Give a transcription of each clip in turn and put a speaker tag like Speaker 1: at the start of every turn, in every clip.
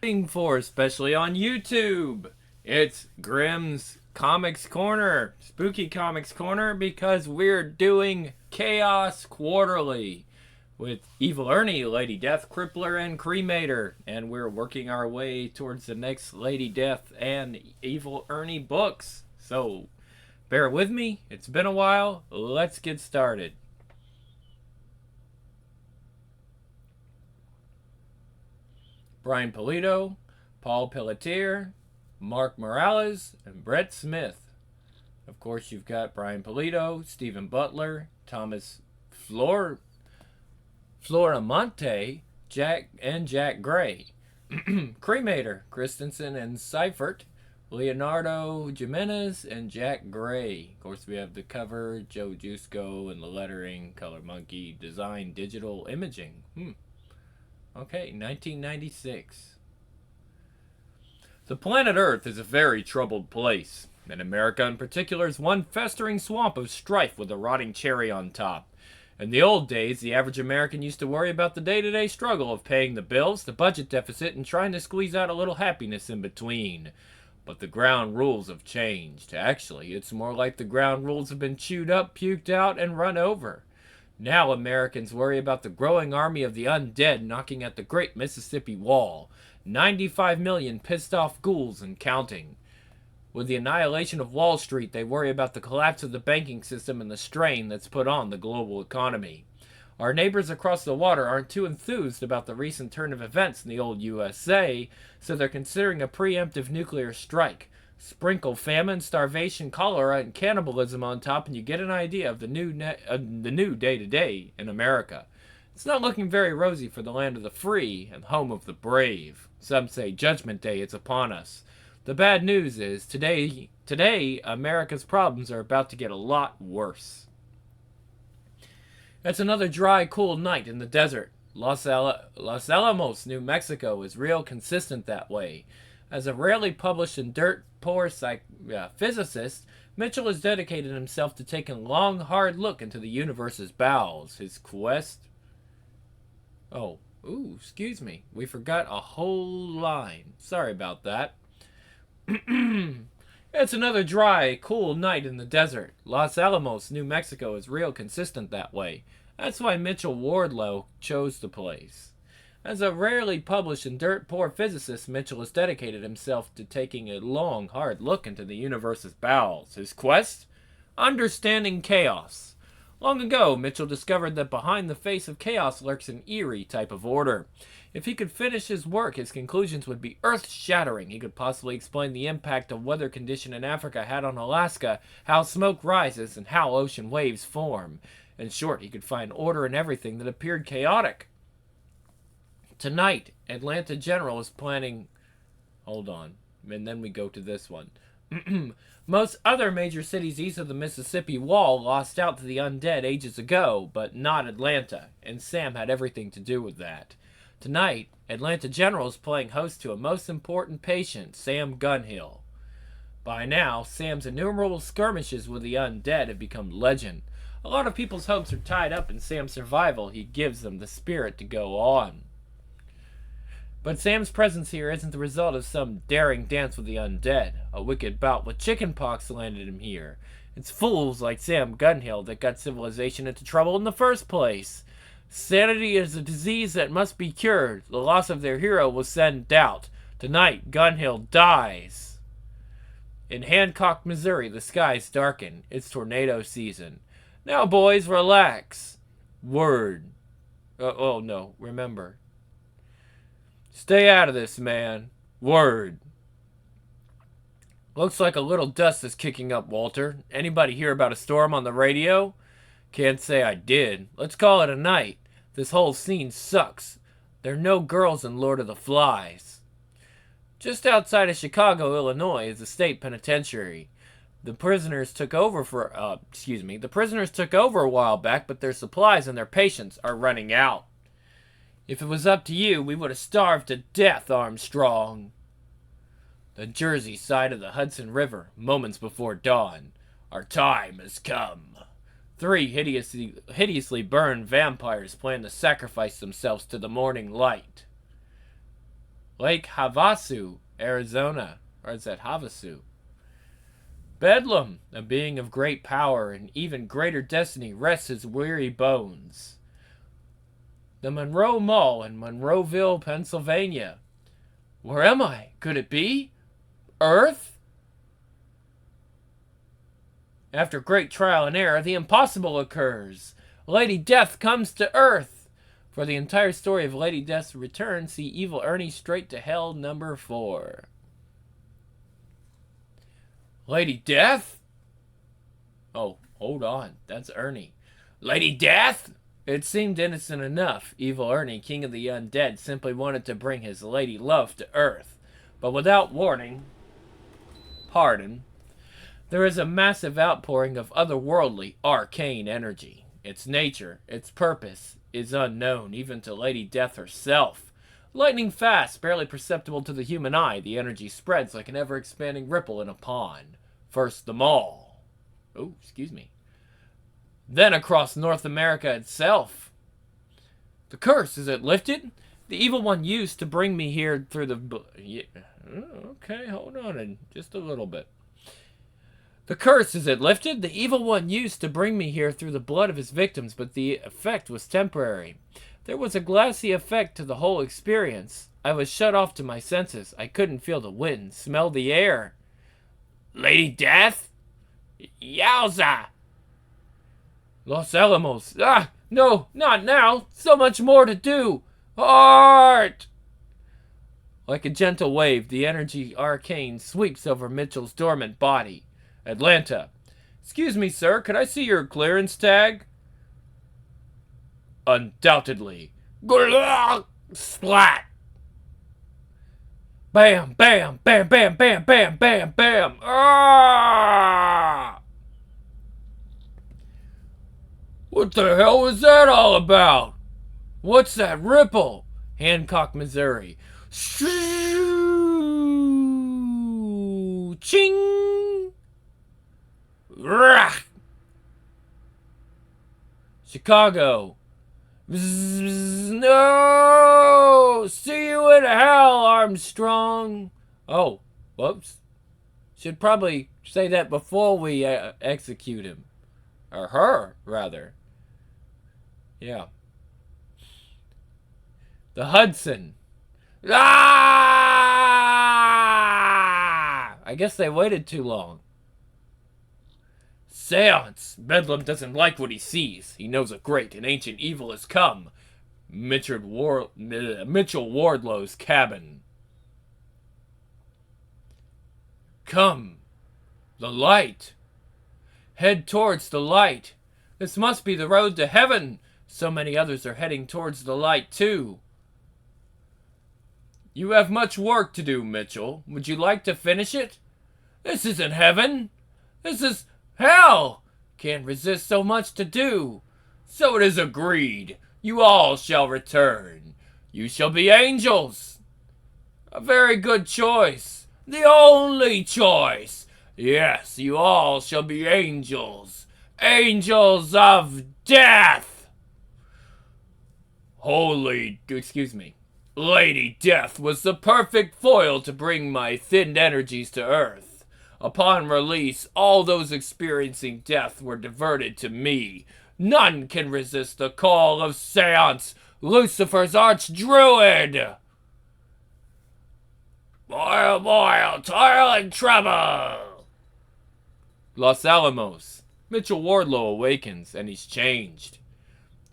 Speaker 1: For, especially on YouTube. It's Grimm's Comics Corner, Spooky Comics Corner, because we're doing Chaos Quarterly with Evil Ernie, Lady Death, Crippler, and Cremator, and we're working our way towards the next Lady Death and Evil Ernie books. So, bear with me, it's been a while, let's get started. Brian Pulido, Paul Pelletier, Mark Morales, and Brett Smith. Of course, you've got Brian Pulido, Stephen Butler, Thomas Floramonte, Jack Gray. Cremator, Christensen and Seifert, Leonardo Jimenez, and Jack Gray. Of course, we have the cover, Joe Jusko, and the lettering, Color Monkey, Design, Digital Imaging. Okay, 1996. The planet Earth is a very troubled place, and America in particular is one festering swamp of strife with a rotting cherry on top. In the old days, the average American used to worry about the day-to-day struggle of paying the bills, the budget deficit, and trying to squeeze out a little happiness in between. But the ground rules have changed. Actually, it's more like the ground rules have been chewed up, puked out, and run over. Now Americans worry about the growing army of the undead knocking at the Great Mississippi Wall. 95 million pissed off ghouls and counting. With the annihilation of Wall Street, they worry about the collapse of the banking system and the strain that's put on the global economy. Our neighbors across the water aren't too enthused about the recent turn of events in the old USA, so they're considering a preemptive nuclear strike. Sprinkle famine, starvation, cholera, and cannibalism on top, and you get an idea of the new day-to-day in America. It's not looking very rosy for the land of the free and home of the brave. Some say Judgment Day is upon us. The bad news is, today, America's problems are about to get a lot worse. It's another dry, cool night in the desert. Los Alamos, New Mexico is real consistent that way. As a rarely published and dirt-poor physicist, Mitchell has dedicated himself to taking a long, hard look into the universe's bowels. His quest... excuse me. We forgot a whole line. Sorry about that. It's another dry, cool night in the desert. Los Alamos, New Mexico is real consistent that way. That's why Mitchell Wardlow chose the place. As a rarely published and dirt-poor physicist, Mitchell has dedicated himself to taking a long, hard look into the universe's bowels. His quest? Understanding chaos. Long ago, Mitchell discovered that behind the face of chaos lurks an eerie type of order. If he could finish his work, his conclusions would be earth-shattering. He could possibly explain the impact a weather condition in Africa had on Alaska, how smoke rises, and how ocean waves form. In short, he could find order in everything that appeared chaotic. Tonight, Atlanta General is planning... Hold on. And then we go to this one. Most other major cities east of the Mississippi Wall lost out to the undead ages ago, but not Atlanta, and Sam had everything to do with that. Tonight, Atlanta General is playing host to a most important patient, Sam Gunhill. By now, Sam's innumerable skirmishes with the undead have become legend. A lot of people's hopes are tied up in Sam's survival. He gives them the spirit to go on. But Sam's presence here isn't the result of some daring dance with the undead. A wicked bout with chickenpox landed him here. It's fools like Sam Gunhill that got civilization into trouble in the first place. Sanity is a disease that must be cured. The loss of their hero will send doubt. Tonight, Gunhill dies. In Hancock, Missouri, the skies darken. It's tornado season. Now, boys, relax. Word. No, remember. Stay out of this, man. Word. Looks like a little dust is kicking up, Walter. Anybody hear about a storm on the radio? Can't say I did. Let's call it a night. This whole scene sucks. There are no girls in Lord of the Flies. Just outside of Chicago, Illinois, is the state penitentiary. The prisoners took over a while back, but their supplies and their patience are running out. If it was up to you, we would have starved to death, Armstrong. The Jersey side of the Hudson River, moments before dawn. Our time has come. 3 hideously burned vampires plan to sacrifice themselves to the morning light. Lake Havasu, Arizona. Or is that Havasu? Bedlam, a being of great power and even greater destiny, rests his weary bones. The Monroe Mall in Monroeville, Pennsylvania. Where am I? Could it be Earth? After great trial and error, the impossible occurs. Lady Death comes to Earth. For the entire story of Lady Death's return, see Evil Ernie Straight to Hell #4. Lady Death? Oh, hold on. That's Ernie. Lady Death? It seemed innocent enough. Evil Ernie, king of the undead, simply wanted to bring his lady love to Earth. But without warning, there is a massive outpouring of otherworldly, arcane energy. Its nature, its purpose, is unknown even to Lady Death herself. Lightning fast, barely perceptible to the human eye, the energy spreads like an ever-expanding ripple in a pond. First the mall. Oh, excuse me. Then across North America itself. The curse, is it lifted? The evil one used to bring me here through the... Yeah. Okay, hold on just a little bit. The curse, is it lifted? The evil one used to bring me here through the blood of his victims, but the effect was temporary. There was a glassy effect to the whole experience. I was shut off to my senses. I couldn't feel the wind, smell the air. Lady Death? Yowza! Los Alamos. Ah, no, not now. So much more to do. Heart! Like a gentle wave, the energy arcane sweeps over Mitchell's dormant body. Atlanta. Excuse me, sir. Could I see your clearance tag? Undoubtedly. Splat! Bam, bam, bam, bam, bam, bam, bam, bam. Ah! What the hell was that all about? What's that ripple? Hancock, Missouri. Ching! Rah! Chicago. No! See you in hell, Armstrong. Oh, whoops. Should probably say that before we execute him. Or her, rather. Yeah. The Hudson. Ah! I guess they waited too long. Seance. Bedlam doesn't like what he sees. He knows a great and ancient evil has come. Mitchell Wardlow's cabin. Come. The light. Head towards the light. This must be the road to heaven. So many others are heading towards the light, too. You have much work to do, Mitchell. Would you like to finish it? This isn't heaven. This is hell. Can't resist so much to do. So it is agreed. You all shall return. You shall be angels. A very good choice. The only choice. Yes, you all shall be angels. Angels of death. Lady Death was the perfect foil to bring my thinned energies to Earth. Upon release, all those experiencing death were diverted to me. None can resist the call of Seance, Lucifer's arch-druid. Boil, boil, toil and trouble. Los Alamos. Mitchell Wardlow awakens, and he's changed.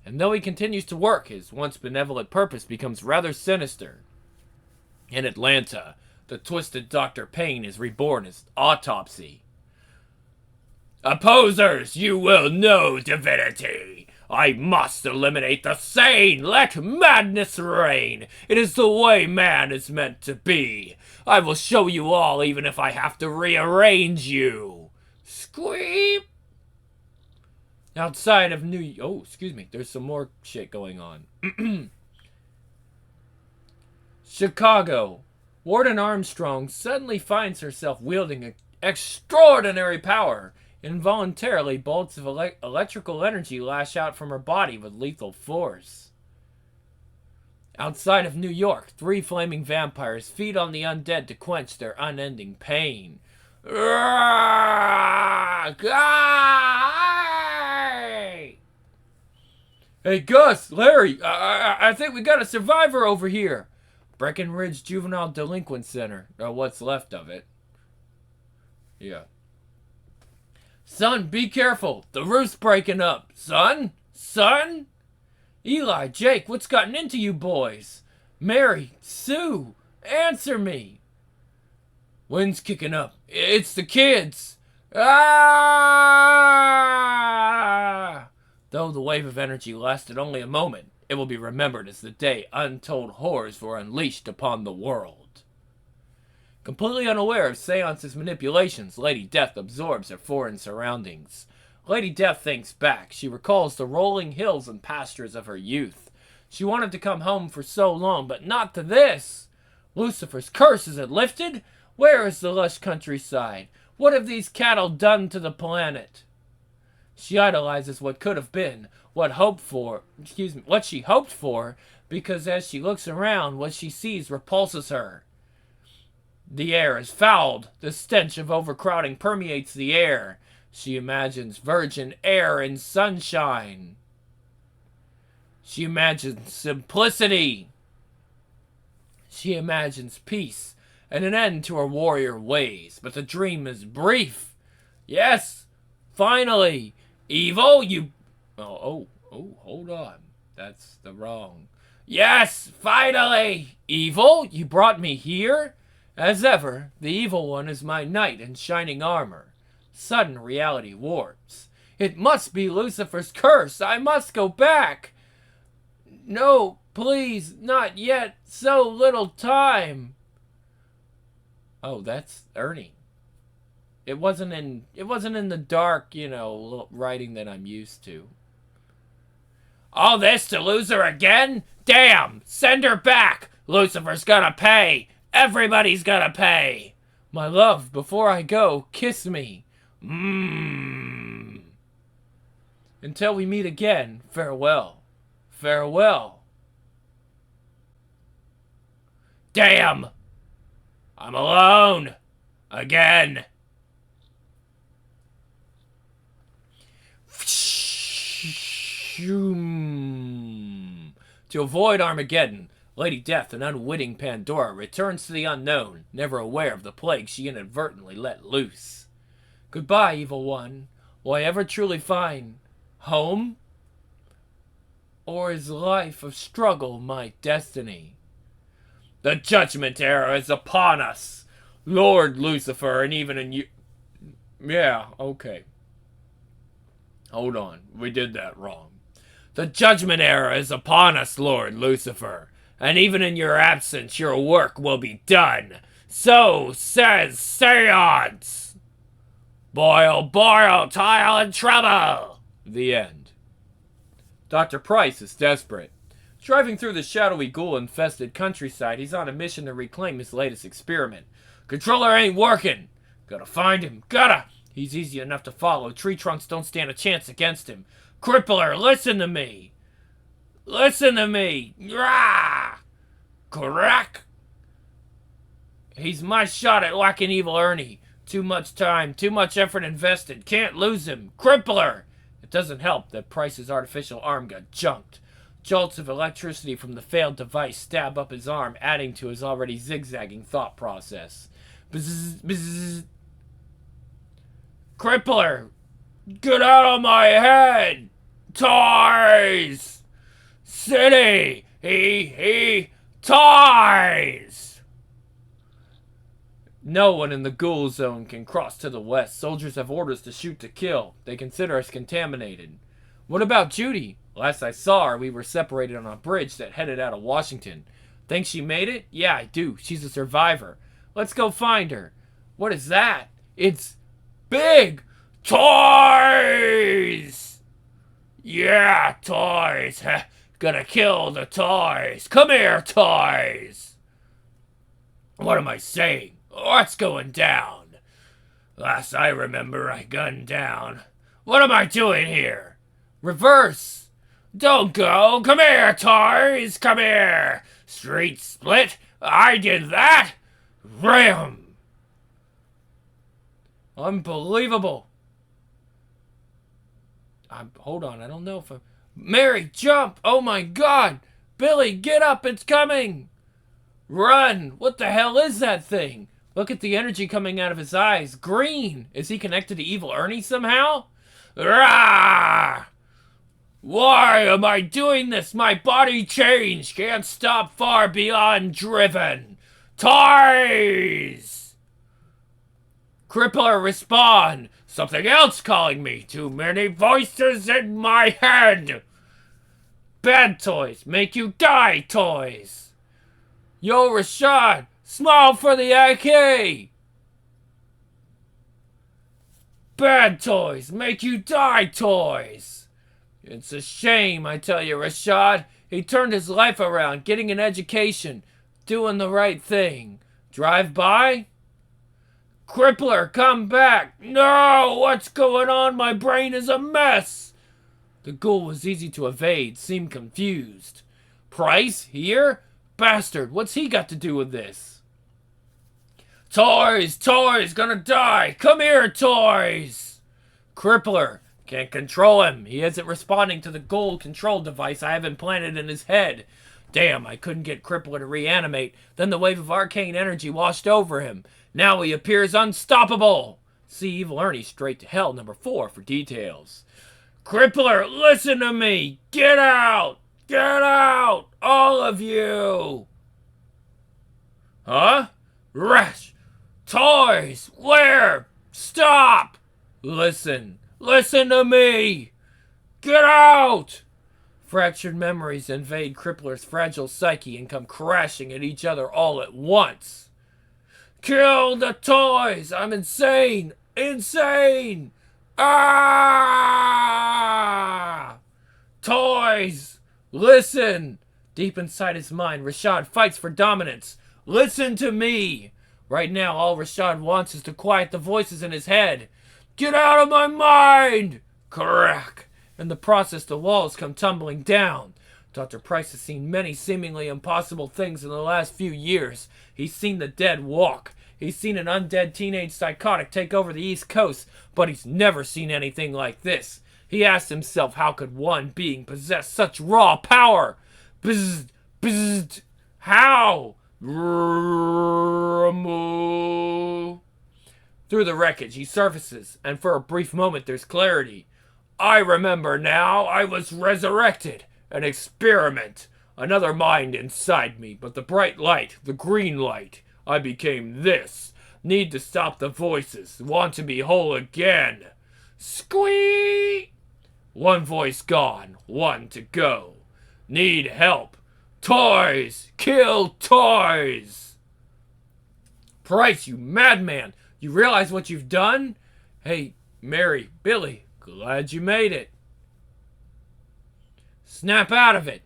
Speaker 1: And though he continues to work, his once benevolent purpose becomes rather sinister. In Atlanta, the twisted Dr. Payne is reborn as Autopsy. Opposers, you will know divinity. I must eliminate the sane. Let madness reign. It is the way man is meant to be. I will show you all, even if I have to rearrange you. Squeep. Outside of there's some more shit going on. Chicago. Warden Armstrong suddenly finds herself wielding extraordinary power. Involuntarily, bolts of electrical energy lash out from her body with lethal force. Outside of New York, 3 flaming vampires feed on the undead to quench their unending pain. Hey, Gus, Larry, I think we got a survivor over here. Breckenridge Juvenile Delinquent Center, or what's left of it. Yeah. Son, be careful. The roof's breaking up. Son? Son? Eli, Jake, what's gotten into you boys? Mary, Sue, answer me. Wind's kicking up. It's the kids. Ah! Though the wave of energy lasted only a moment, it will be remembered as the day untold horrors were unleashed upon the world. Completely unaware of Seance's manipulations, Lady Death absorbs her foreign surroundings. Lady Death thinks back. She recalls the rolling hills and pastures of her youth. She wanted to come home for so long, but not to this. Lucifer's curse, is it lifted? Where is the lush countryside? What have these cattle done to the planet? She idolizes what could have been, what she hoped for, because as she looks around, what she sees repulses her. The air is fouled. The stench of overcrowding permeates the air. She imagines virgin air and sunshine. She imagines simplicity. She imagines peace and an end to her warrior ways. But the dream is brief. Yes, finally. Evil, you... Oh, hold on. That's the wrong... Yes, finally! Evil, you brought me here? As ever, the evil one is my knight in shining armor. Sudden reality warps. It must be Lucifer's curse. I must go back. No, please, not yet. So little time. Oh, that's Ernie. It wasn't in the dark, writing that I'm used to. All this to lose her again? Damn! Send her back! Lucifer's gonna pay! Everybody's gonna pay! My love, before I go, kiss me. Until we meet again, farewell. Farewell. Damn! I'm alone! Again! To avoid Armageddon, Lady Death, an unwitting Pandora, returns to the unknown, never aware of the plague she inadvertently let loose. Goodbye, evil one. Will I ever truly find home? Or is life of struggle my destiny? The judgment era is upon us, Lord Lucifer, and even in you... Yeah, okay. Hold on, we did that wrong. The judgment era is upon us, Lord Lucifer, and even in your absence your work will be done. So says Seance! Boil, boil, tile and trouble! The end. Dr. Price is desperate. Driving through the shadowy ghoul-infested countryside, he's on a mission to reclaim his latest experiment. Controller ain't working! Gotta find him, gotta! He's easy enough to follow. Tree trunks don't stand a chance against him. Crippler, listen to me! Listen to me! Rah! Crack! He's my shot at whacking evil Ernie. Too much time, too much effort invested. Can't lose him. Crippler! It doesn't help that Price's artificial arm got junked. Jolts of electricity from the failed device stab up his arm, adding to his already zigzagging thought process. Bzzz, bzzz. Crippler! Get out of my head! Toys! City! Toys! No one in the ghoul zone can cross to the west. Soldiers have orders to shoot to kill. They consider us contaminated. What about Judy? Last I saw her, we were separated on a bridge that headed out of Washington. Think she made it? Yeah, I do. She's a survivor. Let's go find her. What is that? It's big! Toys! Yeah, toys. Gonna kill the toys. Come here, toys! What am I saying? What's going down? Last I remember, I gunned down. What am I doing here? Reverse! Don't go! Come here, toys! Come here! Street split! I did that! Ram! Unbelievable! Hold on, I don't know if Mary, jump! Oh my god! Billy, get up! It's coming! Run! What the hell is that thing? Look at the energy coming out of his eyes. Green! Is he connected to Evil Ernie somehow? Rah! Why am I doing this? My body change can't stop far beyond driven. Toys! Crippler, respond! Something else calling me. Too many voices in my head. Bad toys make you die, toys. Yo, Rashad, smile for the AK. Bad toys make you die, toys. It's a shame, I tell you, Rashad. He turned his life around, getting an education, doing the right thing. Drive by? Crippler, come back! No! What's going on? My brain is a mess! The ghoul was easy to evade, seemed confused. Price? Here? Bastard, what's he got to do with this? Toys! Toys! Gonna die! Come here, toys! Crippler, can't control him. He isn't responding to the ghoul control device I have implanted in his head. Damn, I couldn't get Crippler to reanimate. Then the wave of arcane energy washed over him. Now he appears unstoppable. See Evil Ernie Straight to Hell #4 for details. Crippler, listen to me. Get out. Get out. All of you. Huh? Rash. Toys. Where? Stop. Listen. Listen to me. Get out. Fractured memories invade Crippler's fragile psyche and come crashing at each other all at once. Kill the toys! I'm insane! Insane! Ah! Toys! Listen! Deep inside his mind, Rashad fights for dominance. Listen to me! Right now, all Rashad wants is to quiet the voices in his head. Get out of my mind! Crack! In the process, the walls come tumbling down. Dr. Price has seen many seemingly impossible things in the last few years. He's seen the dead walk. He's seen an undead teenage psychotic take over the East Coast, but he's never seen anything like this. He asked himself, how could one being possess such raw power? Bzzz, bzzz, how? Through the wreckage, he surfaces, and for a brief moment there's clarity. I remember now, I was resurrected. An experiment. Another mind inside me, but the bright light, the green light. I became this. Need to stop the voices. Want to be whole again. Squeak! One voice gone. One to go. Need help. Toys! Kill toys! Price, you madman! You realize what you've done? Hey, Mary, Billy, glad you made it. Snap out of it.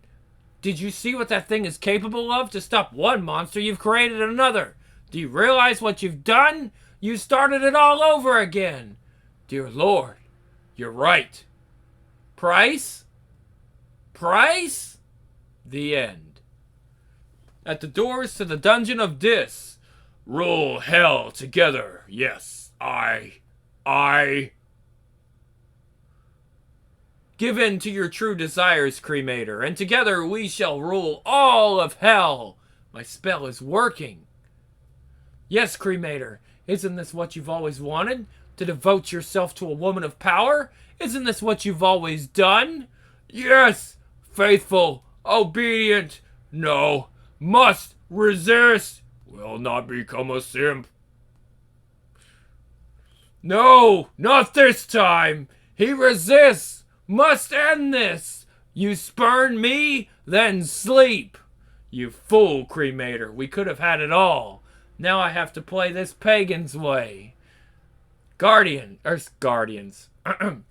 Speaker 1: Did you see what that thing is capable of? To stop one monster, you've created another. Do you realize what you've done? You started it all over again. Dear Lord, you're right. Price? Price? The end. At the doors to the dungeon of Dis. Rule hell together. Yes, I. Give in to your true desires, Cremator, and together we shall rule all of hell. My spell is working. Yes, Cremator, isn't this what you've always wanted? To devote yourself to a woman of power? Isn't this what you've always done? Yes, faithful, obedient. No, must resist. Will not become a simp. No, not this time. He resists. Must end this! You spurn me, then sleep! You fool, Cremator. We could have had it all. Now I have to play this pagan's way. Guardians.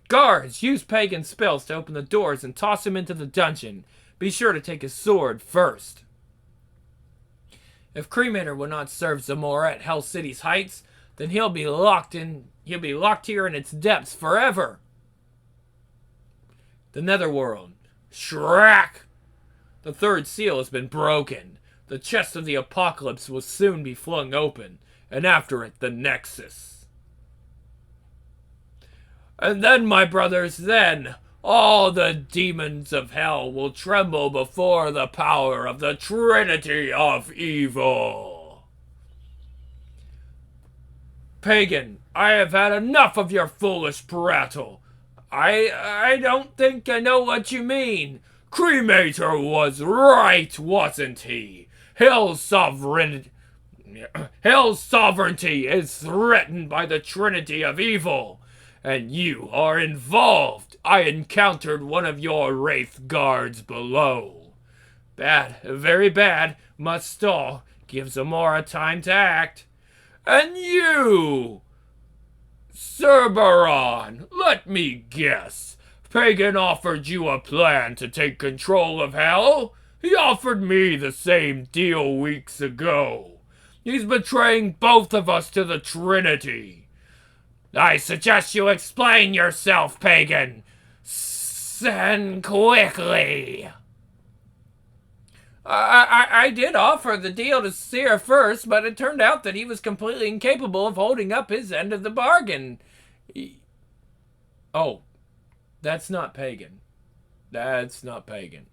Speaker 1: Guards, use pagan spells to open the doors and toss him into the dungeon. Be sure to take his sword first. If Cremator will not serve Zamora at Hell City's heights, then he'll be locked here in its depths forever. The Netherworld. Shrack! The third seal has been broken. The chest of the apocalypse will soon be flung open, and after it, the Nexus. And then, my brothers, then, all the demons of hell will tremble before the power of the Trinity of Evil. Pagan, I have had enough of your foolish prattle. I don't think I know what you mean. Cremator was right, wasn't he? Hell's sovereignty is threatened by the Trinity of Evil, and you are involved. I encountered one of your Wraith guards below. Bad, very bad. Must stall. Give Zamora time to act. And you, Cerberon, let me guess. Pagan offered you a plan to take control of Hell? He offered me the same deal weeks ago. He's betraying both of us to the Trinity. I suggest you explain yourself, Pagan. Send quickly. I did offer the deal to Seer first, but it turned out that he was completely incapable of holding up his end of the bargain. Oh, that's not Pagan. That's not Pagan.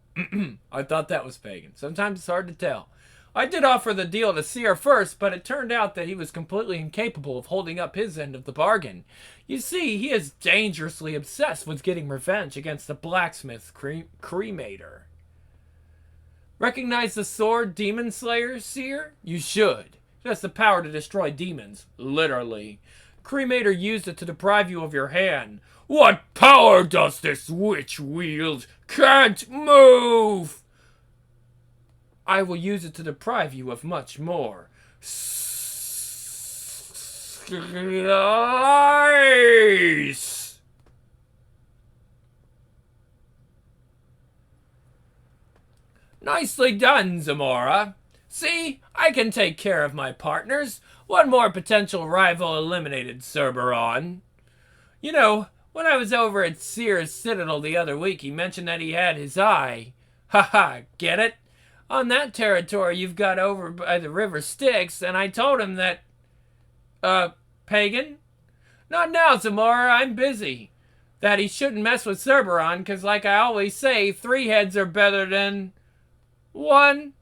Speaker 1: I thought that was Pagan. Sometimes it's hard to tell. I did offer the deal to Seer first, but it turned out that he was completely incapable of holding up his end of the bargain. You see, he is dangerously obsessed with getting revenge against the blacksmith cremator. Recognize the sword Demon Slayer, Seer? You should. It has the power to destroy demons, literally. Cremator used it to deprive you of your hand. What power does this witch wield? Can't move! I will use it to deprive you of much more. Slice! Nicely done, Zamora. See, I can take care of my partners. One more potential rival eliminated, Cerberon. You know, when I was over at Seer's Citadel the other week, he mentioned that he had his eye. Haha, get it? On that territory you've got over by the River Styx, and I told him that... Pagan? Not now, Zamora, I'm busy. That he shouldn't mess with Cerberon, because like I always say, 3 heads are better than... 1.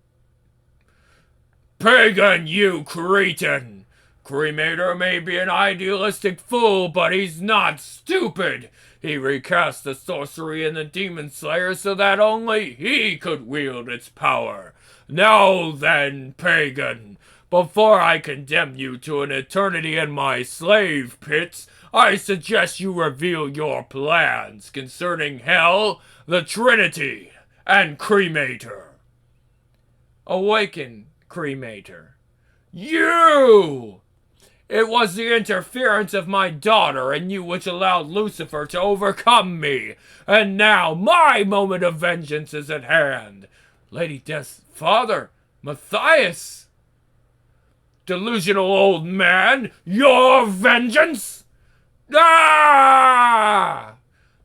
Speaker 1: Pagan, you cretin! Cremator may be an idealistic fool, but he's not stupid. He recast the sorcery in the Demon Slayer so that only he could wield its power. Now then, Pagan, before I condemn you to an eternity in my slave pits, I suggest you reveal your plans concerning Hell, the Trinity, and Cremator. Awaken, Cremator. You! It was the interference of my daughter and you which allowed Lucifer to overcome me. And now my moment of vengeance is at hand. Lady Death's father, Matthias. Delusional old man, your vengeance? Ah!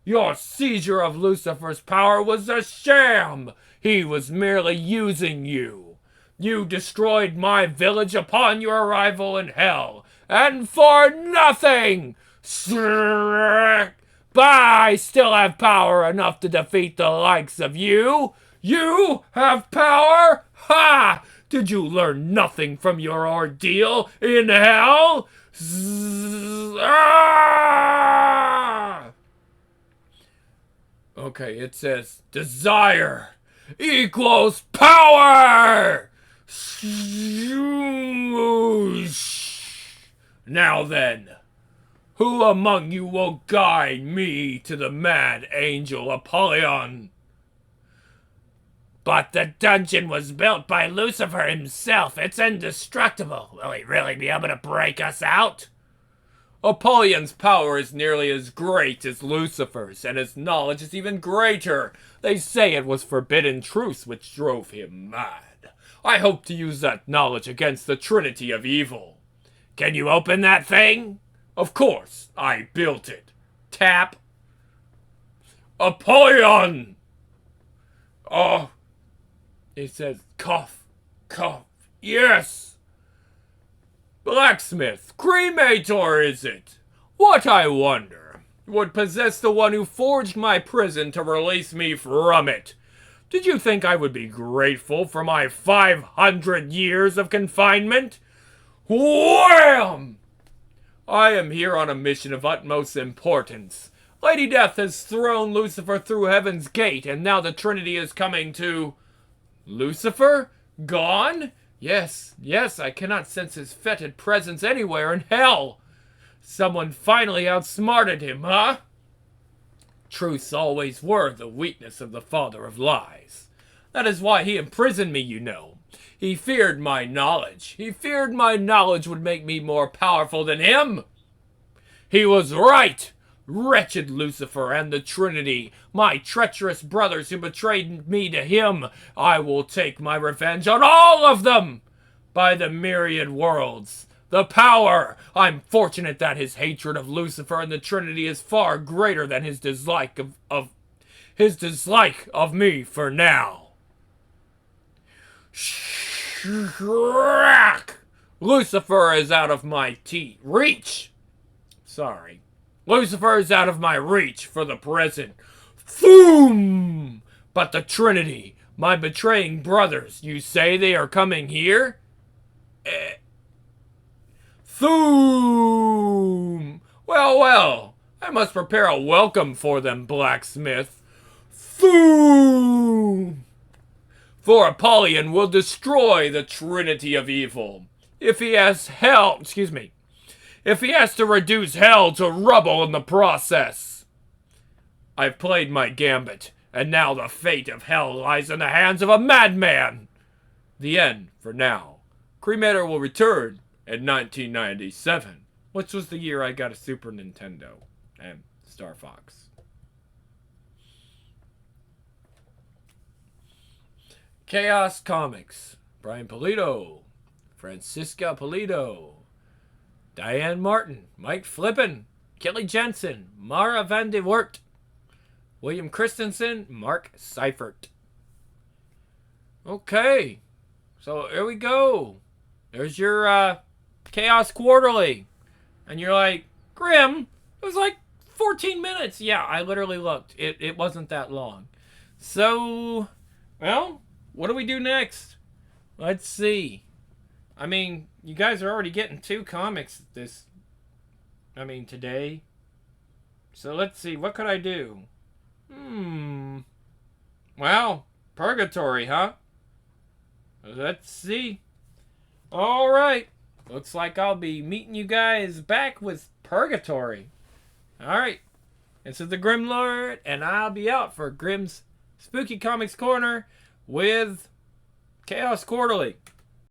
Speaker 1: Your seizure of Lucifer's power was a sham. He was merely using you. You destroyed my village upon your arrival in Hell, and for nothing! But I still have power enough to defeat the likes of you. You have power? Ha! Did you learn nothing from your ordeal in Hell? Okay, it says desire equals power! Now then, who among you will guide me to the mad angel Apollyon? But the dungeon was built by Lucifer himself. It's indestructible. Will he really be able to break us out? Apollyon's power is nearly as great as Lucifer's, and his knowledge is even greater. They say it was forbidden truth which drove him mad. I hope to use that knowledge against the Trinity of Evil. Can you open that thing? Of course, I built it. Tap. Apollyon! Oh, it says cough, cough. Yes! Blacksmith, cremator is it? What, I wonder, would possess the one who forged my prison to release me from it? Did you think I would be grateful for my 500 years of confinement? Wham! I am here on a mission of utmost importance. Lady Death has thrown Lucifer through heaven's gate, and now the Trinity is coming to... Lucifer? Gone? Yes, I cannot sense his fetid presence anywhere in hell. Someone finally outsmarted him, huh? Truths always were the weakness of the father of lies. That is why he imprisoned me, you know. He feared my knowledge. He feared my knowledge would make me more powerful than him. He was right. Wretched Lucifer and the Trinity, my treacherous brothers who betrayed me to him, I will take my revenge on all of them! By the myriad worlds, the power! I'm fortunate that his hatred of Lucifer and the Trinity is far greater than his dislike of me for now. Shrack! Lucifer is out of my reach. Sorry. Lucifer is out of my reach for the present. Thoom! But the Trinity, my betraying brothers, you say they are coming here? Thoom! Well, I must prepare a welcome for them, blacksmith. Thoom! For Apollyon will destroy the Trinity of evil. If he has to reduce hell to rubble in the process. I've played my gambit, and now the fate of hell lies in the hands of a madman. The end, for now. Cremator will return in 1997, which was the year I got a Super Nintendo and Star Fox. Chaos Comics. Brian Pulido. Francisca Pulido. Diane Martin, Mike Flippen, Kelly Jensen, Mara Van de Wert, William Christensen, Mark Seifert. Okay, so here we go. There's your Chaos Quarterly. And you're like, Grim, it was like 14 minutes. Yeah, I literally looked. It wasn't that long. So, well, what do we do next? Let's see. I mean, you guys are already getting 2 comics today. So let's see, what could I do? Well, Purgatory, huh? Let's see. Alright. Looks like I'll be meeting you guys back with Purgatory. Alright. This is the Grim Lord, and I'll be out for Grim's Spooky Comics Corner with Chaos Quarterly.